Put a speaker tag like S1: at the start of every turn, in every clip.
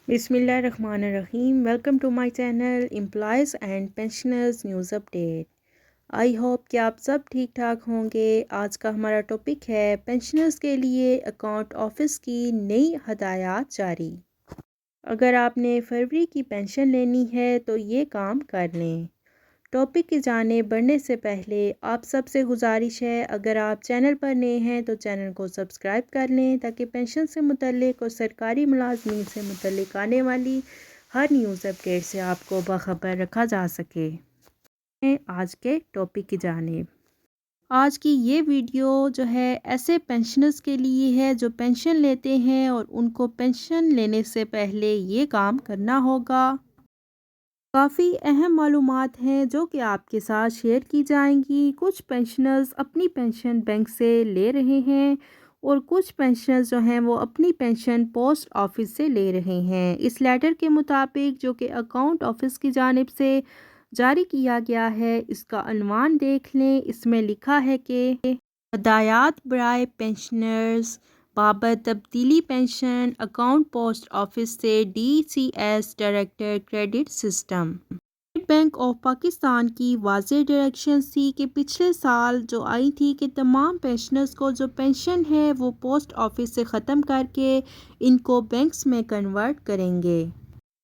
S1: بسم اللہ الرحمن الرحیم. Welcome to my channel employees and pensioners news update. I hope کہ آپ سب ٹھیک ٹھاک ہوں گے. آج کا ہمارا ٹاپک ہے پینشنرز کے لیے اکاؤنٹ آفس کی نئی ہدایات جاری. اگر آپ نے فروری کی پینشن لینی ہے تو یہ کام کر لیں. ٹاپک کی جانب بڑھنے سے پہلے آپ سب سے گزارش ہے، اگر آپ چینل پر نئے ہیں تو چینل کو سبسکرائب کر لیں تاکہ پینشن سے متعلق اور سرکاری ملازمین سے متعلق آنے والی ہر نیوز اپڈیٹ سے آپ کو باخبر رکھا جا سکے. آج کے ٹاپک کی جانب آج کی یہ ویڈیو جو ہے ایسے پینشنرز کے لیے ہے جو پینشن لیتے ہیں اور ان کو پینشن لینے سے پہلے یہ کام کرنا ہوگا. کافی اہم معلومات ہیں جو کہ آپ کے ساتھ شیئر کی جائیں گی. کچھ پینشنرز اپنی پینشن بینک سے لے رہے ہیں اور کچھ پینشنرز جو ہیں وہ اپنی پینشن پوسٹ آفس سے لے رہے ہیں. اس لیٹر کے مطابق جو کہ اکاؤنٹ آفس کی جانب سے جاری کیا گیا ہے، اس کا عنوان دیکھ لیں. اس میں لکھا ہے کہ ہدایات برائے پینشنرز بابت تبدیلی پینشن اکاؤنٹ پوسٹ آفس سے D C S director credit system. State Bank of Pakistan کی واضح ڈائریکشن تھی کہ پچھلے سال جو آئی تھی کہ تمام پینشنرز کو جو پینشن ہے وہ پوسٹ آفس سے ختم کر کے ان کو بینکس میں کنورٹ کریں گے.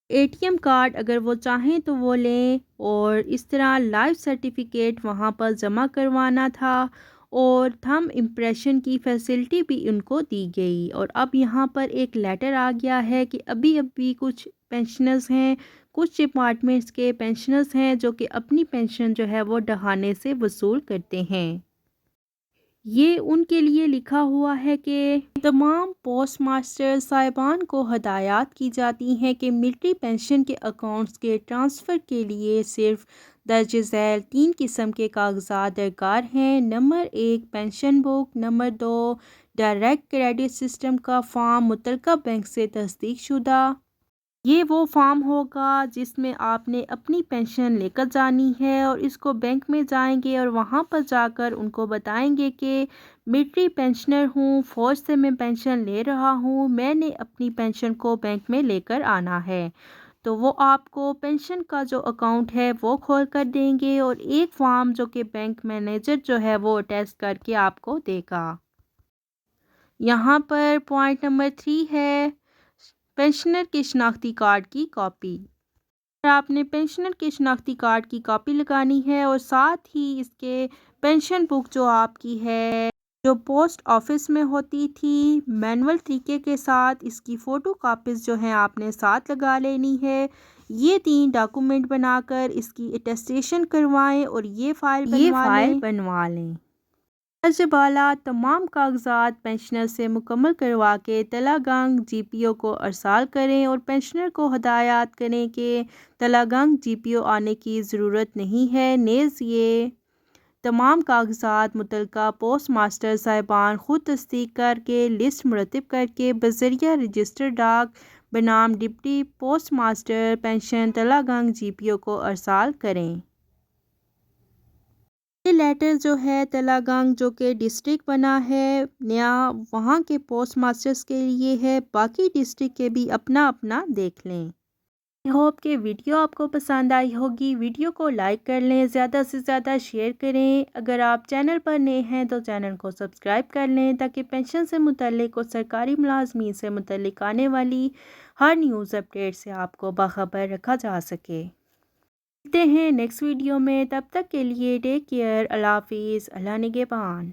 S1: اے ٹی ایم کارڈ اگر وہ چاہیں تو وہ لیں اور اس طرح لائف سرٹیفکیٹ وہاں پر جمع کروانا تھا اور تھم امپریشن کی فیسلٹی بھی ان کو دی گئی. اور اب یہاں پر ایک لیٹر آ گیا ہے کہ ابھی کچھ پینشنرز ہیں، کچھ ڈپارٹمنٹس کے پینشنرز ہیں جو کہ اپنی پینشن جو ہے وہ ڈہانے سے وصول کرتے ہیں. یہ ان کے لیے لکھا ہوا ہے کہ تمام پوسٹ ماسٹر صاحبان کو ہدایات کی جاتی ہیں کہ ملٹری پینشن کے اکاؤنٹس کے ٹرانسفر کے لیے صرف درج ذیل 3 قسم کے کاغذات درکار ہیں. نمبر 1 پینشن بک، نمبر 2 ڈائریکٹ کریڈٹ سسٹم کا فارم متعلقہ بینک سے تصدیق شدہ. یہ وہ فارم ہوگا جس میں آپ نے اپنی پینشن لے کر جانی ہے اور اس کو بینک میں جائیں گے اور وہاں پر جا کر ان کو بتائیں گے کہ ملٹری پینشنر ہوں، فوج سے میں پینشن لے رہا ہوں، میں نے اپنی پینشن کو بینک میں لے کر آنا ہے. تو وہ آپ کو پینشن کا جو اکاؤنٹ ہے وہ کھول کر دیں گے اور ایک فارم جو کہ بینک مینیجر جو ہے وہ اٹیچ کر کے آپ کو دے گا. یہاں پر پوائنٹ نمبر 3 ہے پینشنر کے شناختی کارڈ کی کاپی. آپ نے پینشنر کے شناختی کارڈ کی کاپی لگانی ہے اور ساتھ ہی اس کے پینشن بک جو آپ کی ہے جو پوسٹ آفس میں ہوتی تھی مینول طریقے کے ساتھ اس کی فوٹو کاپیز جو ہیں آپ نے ساتھ لگا لینی ہے. یہ 3 ڈاکومنٹ بنا کر اس کی اٹیسٹیشن کروائیں اور یہ فائل بنوا لیں. درج بالا تمام کاغذات پینشنر سے مکمل کروا کے تلہ گنگ جی پی او کو ارسال کریں اور پینشنر کو ہدایات کریں کہ تلہ گنگ جی پی او آنے کی ضرورت نہیں ہے. نیز یہ تمام کاغذات متعلقہ پوسٹ ماسٹر صاحبان خود تصدیق کر کے لسٹ مرتب کر کے بذریعہ رجسٹر ڈاک بنام ڈپٹی پوسٹ ماسٹر پینشن تلہ گنگ جی پی او کو ارسال کریں. یہ لیٹر جو ہے تلہ گنگ جو کہ ڈسٹرکٹ بنا ہے نیا وہاں کے پوسٹ ماسٹرز کے لیے ہے، باقی ڈسٹرکٹ کے بھی اپنا اپنا دیکھ لیں. آئی ہوپ کہ ویڈیو آپ کو پسند آئی ہوگی. ویڈیو کو لائک کر لیں، زیادہ سے زیادہ شیئر کریں. اگر آپ چینل پر نئے ہیں تو چینل کو سبسکرائب کر لیں تاکہ پینشن سے متعلق اور سرکاری ملازمین سے متعلق آنے والی ہر نیوز اپڈیٹ سے آپ کو باخبر رکھا جا سکے. ملتے ہیں نیکسٹ ویڈیو میں، تب تک کے لیے ٹیک کیئر. اللہ حافظ. اللہ نگہبان.